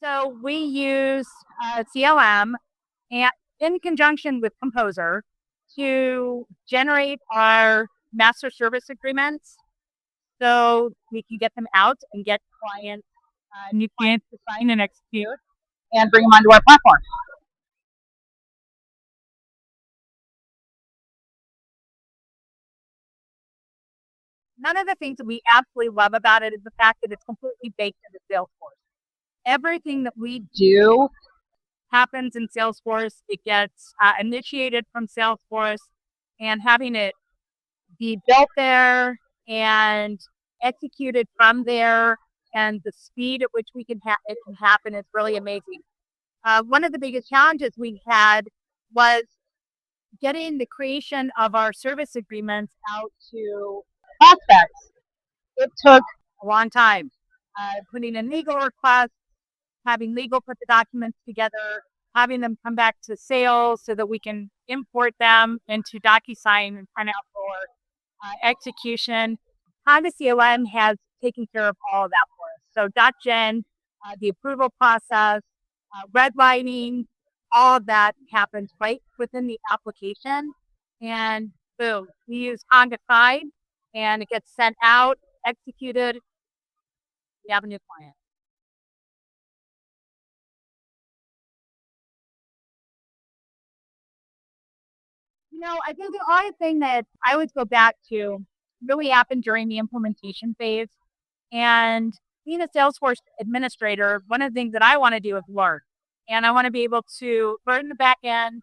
So we use CLM and in conjunction with Composer to generate our master service agreements so we can get them out and get clients, new clients to sign and execute and bring them onto our platform. None of the things that we absolutely love about it is the fact that it's completely baked into Salesforce. Everything that we do happens in Salesforce. It gets initiated from Salesforce, and having it be built there and executed from there, and the speed at which it can happen is really amazing. One of the biggest challenges we had was getting the creation of our service agreements out to prospects. It took a long time. Putting in legal requests, having legal put the documents together, having them come back to sales so that we can import them into DocuSign and print out for execution. Conga CLM has taken care of all of that for us. So .gen, the approval process, redlining, all of that happens right within the application. And boom, we use Conga Sign and it gets sent out, executed. We have a new client. I think the only thing that I would go back to really happened during the implementation phase. And being a Salesforce administrator, one of the things that I want to do is learn. And I want to be able to learn the back end,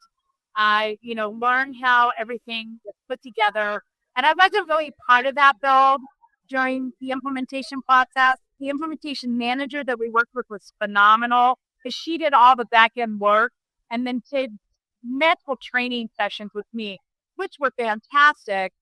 learn how everything is put together. And I wasn't really part of that build during the implementation process. The implementation manager that we worked with was phenomenal because she did all the back end work and then did multiple training sessions with me, which were fantastic,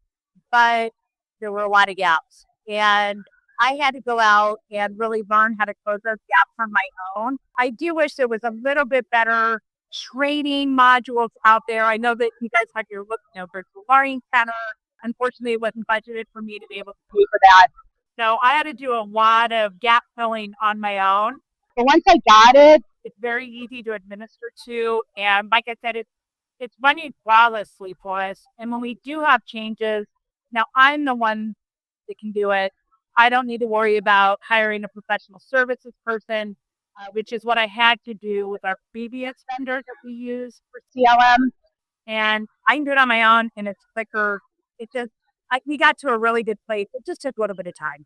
but there were a lot of gaps. And I had to go out and really learn how to close those gaps on my own. I do wish there was a little bit better training modules out there. I know that you guys have your virtual learning center. Unfortunately, it wasn't budgeted for me to be able to pay for that. So I had to do a lot of gap filling on my own. But once I got it, it's very easy to administer to. And like I said, it's running flawlessly for us. And when we do have changes, now I'm the one that can do it. I don't need to worry about hiring a professional services person, which is what I had to do with our previous vendor that we use for CLM. And I can do it on my own, and it's quicker. We got to a really good place. It just took a little bit of time.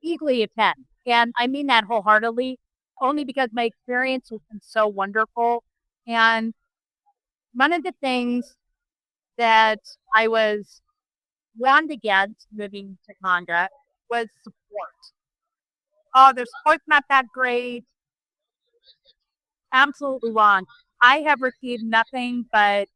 Easily a 10. And I mean that wholeheartedly, only because my experience has been so wonderful. And one of the things that I was warned against moving to Conga was support. Oh, their support's not that great. Absolutely wrong. I have received nothing but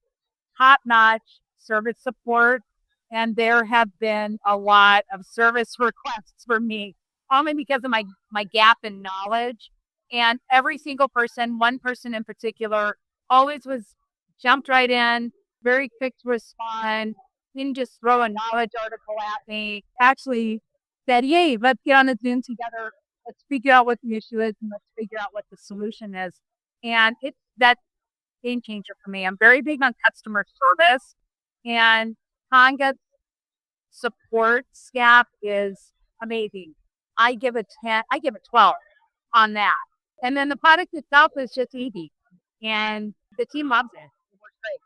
top-notch service support, and there have been a lot of service requests for me, only because of my gap in knowledge. And every single person, one person in particular, always jumped right in, very quick to respond, didn't just throw a knowledge article at me. Actually said, "Yay, let's get on a Zoom together. Let's figure out what the issue is and let's figure out what the solution is." And that's game changer for me. I'm very big on customer service, and Conga's support staff is amazing. I give it 10, I give it 12 on that. And then the product itself is just easy, and the team loves it. It works great.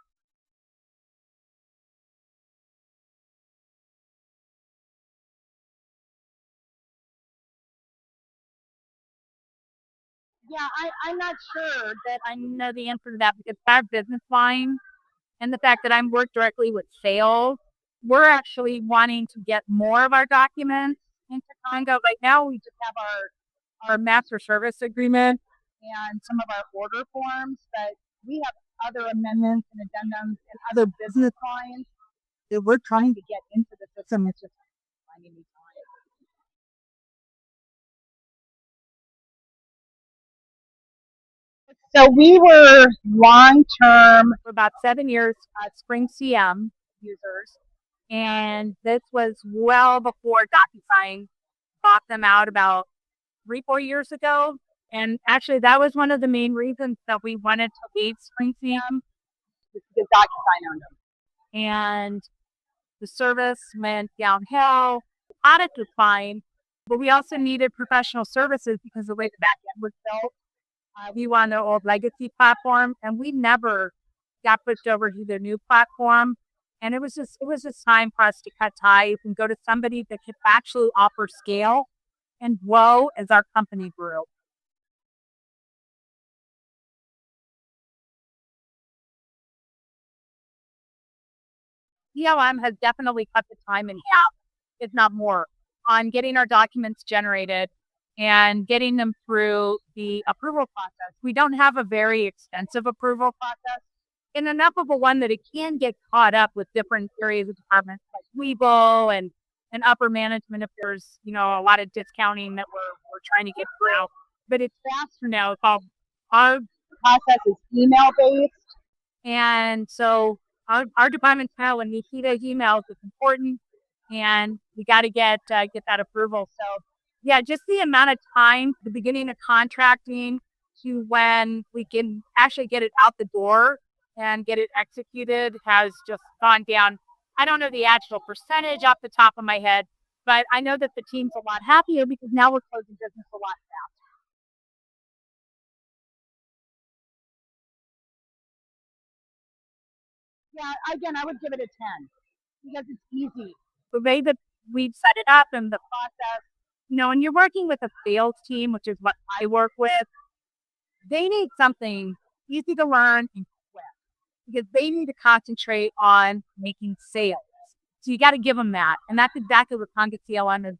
Yeah, I'm not sure that I know the answer to that because our business line and the fact that I'm work directly with sales, we're actually wanting to get more of our documents into Congo. Right now, we just have our master service agreement and some of our order forms, but we have other amendments and addendums and other business lines that we're trying to get into the system. It's just finding these lines. So we were long term for about 7 years Spring CM users. And this was well before DocuSign bought them out about 3, 4 years ago. And actually, that was one of the main reasons that we wanted to leave SpringCM because DocuSign owned them. And the service went downhill. The product was fine, but we also needed professional services because the way the back end was built. We were on the old legacy platform, and we never got pushed over to the new platform. And it was just time for us to cut ties and go to somebody that could actually offer scale and grow as our company grew. CLM has definitely cut the time in half, if not more, on getting our documents generated and getting them through the approval process. We don't have a very extensive approval process, and enough of a one that it can get caught up with different areas of departments like legal and upper management if there's a lot of discounting that we're trying to get through. But it's faster now. It's all our process is email based. And so our departments know when we see those emails, it's important, and we got to get that approval. So yeah, just the amount of time, the beginning of contracting to when we can actually get it out the door and get it executed has just gone down. I don't know the actual percentage off the top of my head, but I know that the team's a lot happier because now we're closing business a lot faster. Yeah, again, I would give it a 10 because it's easy. The way that we've set it up and the process, and you're working with a sales team, which is what I work with, they need something easy to learn and quick because they need to concentrate on making sales. So you got to give them that. And that's exactly what Conga CLM has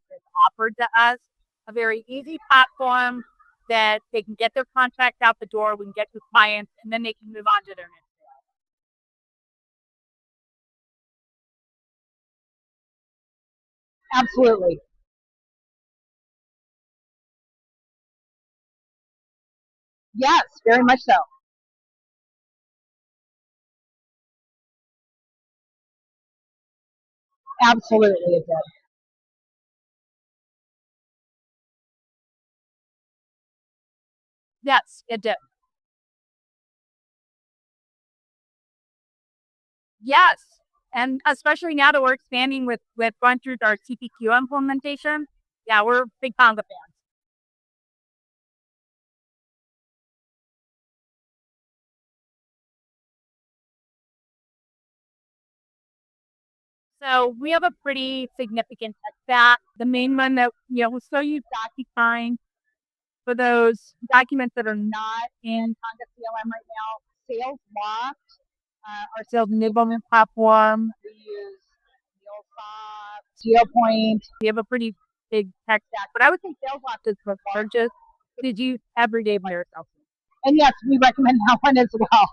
offered to us, a very easy platform that they can get their contract out the door, we can get to clients, and then they can move on to their next. Absolutely. Yes, very much so. Absolutely, it did. Yes, it did. Yes. And especially now that we're expanding with going through our CPQ implementation. Yeah, we're big Conga fans. So we have a pretty significant tech stack. The main one that, we still use DocuSign for those documents that are not in Conga CLM right now. Sales Loft, our sales enablement platform. We use GeoPoint. We have a pretty big tech stack, but I would say SalesLoft is the largest. Did you every day by yourself? And yes, we recommend that one as well.